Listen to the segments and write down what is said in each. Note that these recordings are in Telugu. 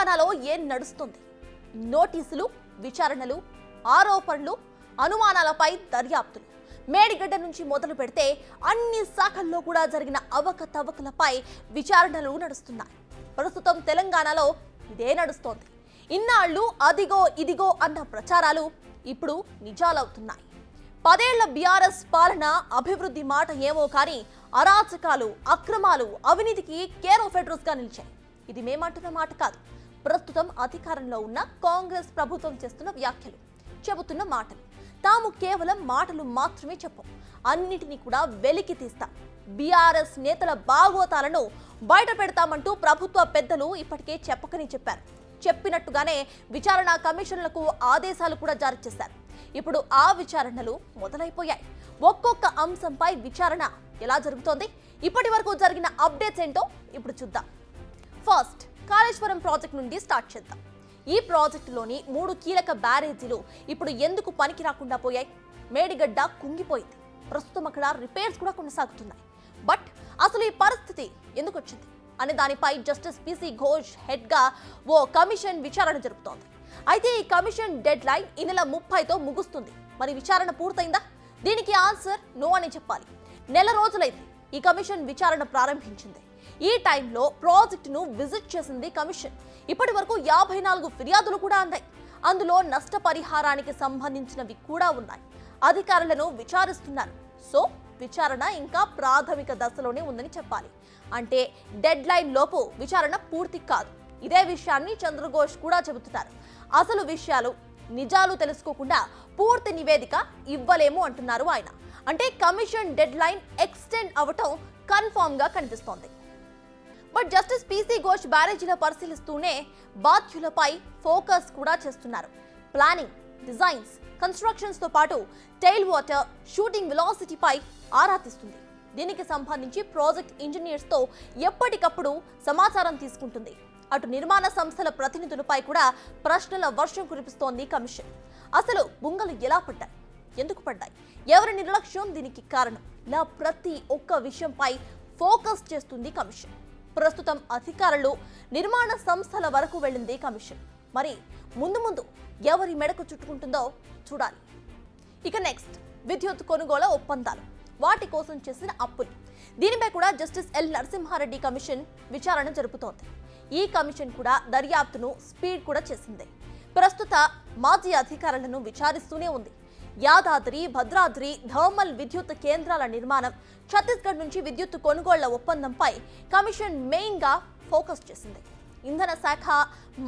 తెలంగాణలో ఏం నడుస్తుంది? నోటీసులు, విచారణలు, ఆరోపణలు, అనుమానాలపై దర్యాప్తులు. మేడిగడ్డ నుంచి మొదలు పెడితే అన్ని శాఖల్లో కూడా జరిగిన అవకతవకలపై విచారణలు నడుస్తున్నాయి. ప్రస్తుతం తెలంగాణలో ఇదే నడుస్తోంది. ఇన్నాళ్లు అదిగో ఇదిగో అన్న ప్రచారాలు ఇప్పుడు నిజాలవుతున్నాయి. 10 ఏళ్ల బీఆర్ఎస్ పాలన అభివృద్ధి మాట ఏమో కానీ అరాచకాలు, అక్రమాలు, అవినీతికి కేర్ ఆఫ్ అడ్రస్ గా నిలిచాయి. ఇది మేమంటున్న మాట కాదు. ప్రస్తుతం అధికారంలో ఉన్న కాంగ్రెస్ ప్రభుత్వం చేస్తున్న వ్యాఖ్యలు, చెబుతున్న మాటలు. తాము కేవలం మాటలు మాత్రమే చెప్పం, అన్నిటినీ కూడా వెలికి తీస్తాం. బీఆర్ఎస్ నేతల బాగోతాలను బయట పెడతామంటూ ప్రభుత్వ పెద్దలు ఇప్పటికే చెప్పకని చెప్పారు. చెప్పినట్టుగానే విచారణ కమిషన్లకు ఆదేశాలు కూడా జారీ చేశారు. ఇప్పుడు ఆ విచారణలు మొదలైపోయాయి. ఒక్కొక్క అంశంపై విచారణ ఎలా జరుగుతోంది, ఇప్పటి వరకు జరిగిన అప్డేట్స్ ఏంటో ఇప్పుడు చూద్దాం. ఫస్ట్, కాళేశ్వరం ప్రాజెక్ట్ నుండి స్టార్ట్ చేద్దాం. ఈ ప్రాజెక్టులోని 3 కీలక బ్యారేజీలు ఇప్పుడు ఎందుకు పనికి రాకుండా పోయాయి? మేడిగడ్డ కుంగిపోయింది. ప్రస్తుతం అక్కడ రిపేర్స్ కూడా కొనసాగుతున్నాయి. బట్ అసలు ఈ పరిస్థితి ఎందుకు వచ్చింది అనే దానిపై జస్టిస్ పిసి ఘోష్ హెడ్ గా ఓ కమిషన్ విచారణ జరుపుతోంది. అయితే ఈ కమిషన్ డెడ్ లైన్ ఈ నెల 30తో ముగుస్తుంది. మరి విచారణ పూర్తయిందా? దీనికి ఆన్సర్ నో అని చెప్పాలి. నెల రోజులైంది ఈ కమిషన్ విచారణ ప్రారంభించింది. ఈ టైంలో ప్రాజెక్టును విజిట్ చేసింది కమిషన్. ఇప్పటి వరకు 54 ఫిర్యాదులు కూడా అందాయి. అందులో నష్టపరిహారానికి సంబంధించినవి కూడా ఉన్నాయి. అధికారులను విచారిస్తున్నారు. సో విచారణ ఇంకా ప్రాథమిక దశలోనే ఉందని చెప్పాలి. అంటే డెడ్ లైన్ లోపు విచారణ పూర్తి కాదు. ఇదే విషయాన్ని చంద్రఘోష్ కూడా చెబుతున్నారు. అసలు విషయాలు, నిజాలు తెలుసుకోకుండా పూర్తి నివేదిక ఇవ్వలేము అంటున్నారు ఆయన. అంటే కమిషన్ డెడ్ లైన్ ఎక్స్టెండ్ అవటం కన్ఫర్మ్ గా కనిపిస్తోంది. బట్ జస్టిస్ పిసి ఘోష్ బ్యారేజీల పరిశీలిస్తూనే బాధ్యులపై ఫోకస్ కూడా చేస్తున్నారు. ప్లానింగ్, డిజైన్స్, కన్స్ట్రక్షన్స్ తో పాటు టైల్ వాటర్, షూటింగ్ వెలాసిటీపై ఆరా తీస్తుంది. దీనికి సంబంధించి ప్రాజెక్ట్ ఇంజనీర్స్ తో ఎప్పటికప్పుడు సమాచారం తీసుకుంటుంది. అటు నిర్మాణ సంస్థల ప్రతినిధులపై కూడా ప్రశ్నల వర్షం కురిపిస్తోంది కమిషన్. అసలు బుంగలు ఎలా పడ్డాయి, ఎందుకు పడ్డాయి, ఎవరి నిర్లక్ష్యం దీనికి కారణం, ఇలా ప్రతి ఒక్క విషయంపై ఫోకస్ చేస్తుంది కమిషన్. ప్రస్తుతం అధికారులు, నిర్మాణ సంస్థల వరకు వెళ్ళింది కమిషన్. మరి ముందు ముందు ఎవరి మెడకు చుట్టుకుంటుందో చూడాలి. ఇక నెక్స్ట్, విద్యుత్ కొనుగోలు ఒప్పందాలు, వాటి కోసం చేసిన అప్పులు. దీనిపై కూడా జస్టిస్ ఎల్ నరసింహారెడ్డి కమిషన్ విచారణ జరుపుతోంది. ఈ కమిషన్ కూడా దర్యాప్తును స్పీడ్ కూడా చేసింది. ప్రస్తుత మాజీ అధికారులను విచారిస్తూనే ఉంది. యాదాద్రి, భద్రాద్రి థర్మల్ విద్యుత్ కేంద్రాల నిర్మాణం, ఛత్తీస్గఢ్ నుంచి విద్యుత్ కొనుగోళ్ల ఒప్పందంపై కమిషన్ మెయిన్ గా ఫోకస్ చేసింది. ఇంధన శాఖ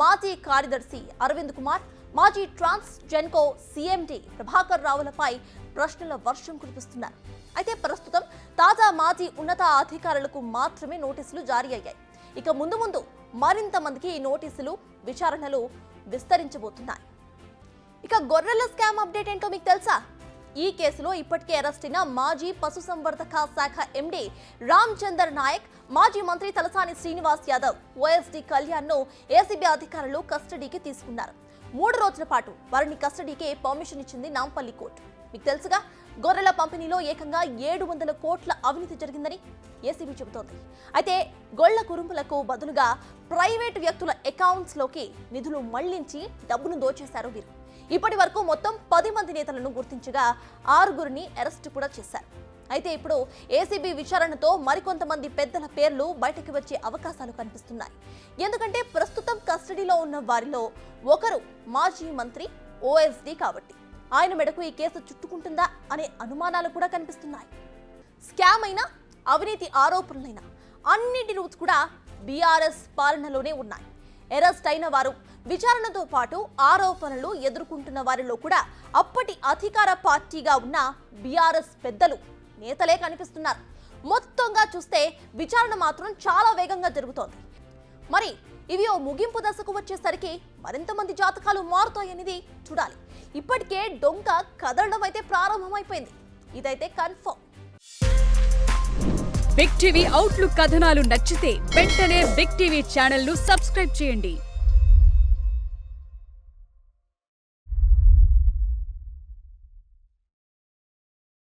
మాజీ కార్యదర్శి అరవింద్ కుమార్, మాజీ ట్రాన్స్ జెన్కో సిఎండి ప్రభాకర్ రావులపై ప్రశ్నల వర్షం కురిపిస్తున్నారు. అయితే ప్రస్తుతం తాజా మాజీ ఉన్నత అధికారులకు మాత్రమే నోటీసులు జారీ అయ్యాయి. ఇక ముందు ముందు మరింత మందికి ఈ నోటీసులు, విచారణలు విస్తరించబోతున్నాయి. ఇక గొర్రెల స్కామ్ అప్డేట్ ఏంటో మీకు తెలుసా? ఈ కేసులో ఇప్పటికే అరెస్ట్ అయిన మాజీ పశుసంవర్ధక శాఖ ఎండీ రామచందర్ నాయక్, మాజీ మంత్రి తలసాని శ్రీనివాస్ యాదవ్, ఓఎస్డీ కళ్యాణ్ ను ఏసీబీ అధికారులు కస్టడీకి తీసుకున్నారు. 3 రోజుల పాటు వారిని కస్టడీకి పర్మిషన్ ఇచ్చింది నాంపల్లి కోర్టు. మీకు తెలుసుగా, గొర్రెల పంపిణీలో ఏకంగా 700 కోట్ల అవినీతి జరిగిందని ఏసీబీ చెబుతోంది. అయితే గొళ్ల కురుంపులకు బదులుగా ప్రైవేటు వ్యక్తుల అకౌంట్స్ లోకి నిధులు మళ్లించి డబ్బును దోచేశారు వీరు. ఇప్పటి వరకు మొత్తం 10 మంది నేతలను గుర్తించగా 6గురిని అరెస్టు కూడా చేశారు. అయితే ఇప్పుడు ఏసీబీ విచారణతో మరికొంతమంది పెద్దల పేర్లు బయటకు వచ్చే అవకాశాలు కనిపిస్తున్నాయి. ఎందుకంటే ప్రస్తుతం కస్టడీలో ఉన్న వారిలో ఒకరు మాజీ మంత్రి, ఓఎస్డీ కాబట్టి ఆయన మెడకు ఈ కేసు చుట్టుకుంటుందా అనే అనుమానాలు కూడా కనిపిస్తున్నాయి. స్కామ్ అయినా, అవినీతి ఆరోపణలైనా అన్నిటి రూట్స్ కూడా బీఆర్ఎస్ పాలనలోనే ఉన్నాయి. అరెస్ట్ అయిన వారు, విచారణతో పాటు ఆరోపణలు ఎదుర్కొంటున్న వారిలో కూడా అప్పటి అధికార పార్టీగా ఉన్న బీఆర్ఎస్ పెద్దలు, నేతలే కనిపిస్తున్నారు. మొత్తంగా చూస్తే విచారణ మాత్రం చాలా వేగంగా జరుగుతోంది. మరి ఇవి ఓ ముగింపు దశకు వచ్చేసరికి మరింత మంది జాతకాలు మారుతాయనేది చూడాలి. ఇప్పటికే డొంక కదలడం అయితే ప్రారంభమైపోయింది. ఇదైతే కన్ఫర్మ్. బిగ్ టీవీ అవుట్లుక్ కథనాలు నచ్చితే వెంటనే బిగ్ టీవీ ఛానల్ ను సబ్స్క్రైబ్ చేయండి.